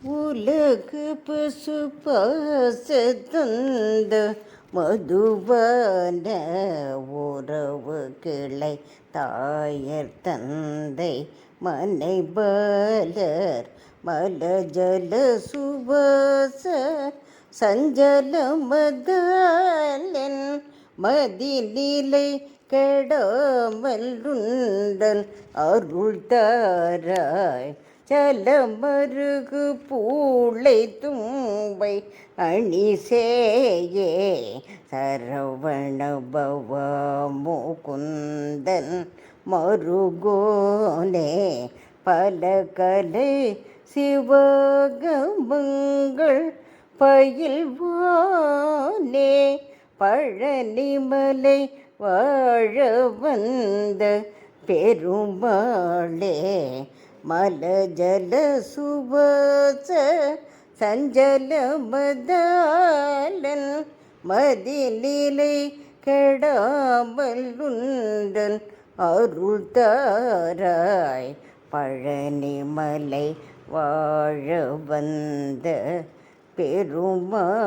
உலகு பசுபாச தந்த மதுபான உறவு கிளை தாயர் தந்தை மனைபாலர் மலஜல சுபாச சஞ்சல மதலன் மதிநிலை கெடாமல் உண்டல் அருள் தாராய் சலமருகு பூளை தும்பை அணிசேயே சரவண பவ முகுந்தன் மருகோனே பல கலை சிவகமங்கள் பயில்வானே பழனிமலை வாழ வந்த பெருமாளே மலஜல சுபாச சஞ்சல மதாலன் மதிநிலை கெடாமல் உண்டல் அருள் தாராய் பழனிமலை வாழ வந்த பெருமாளே.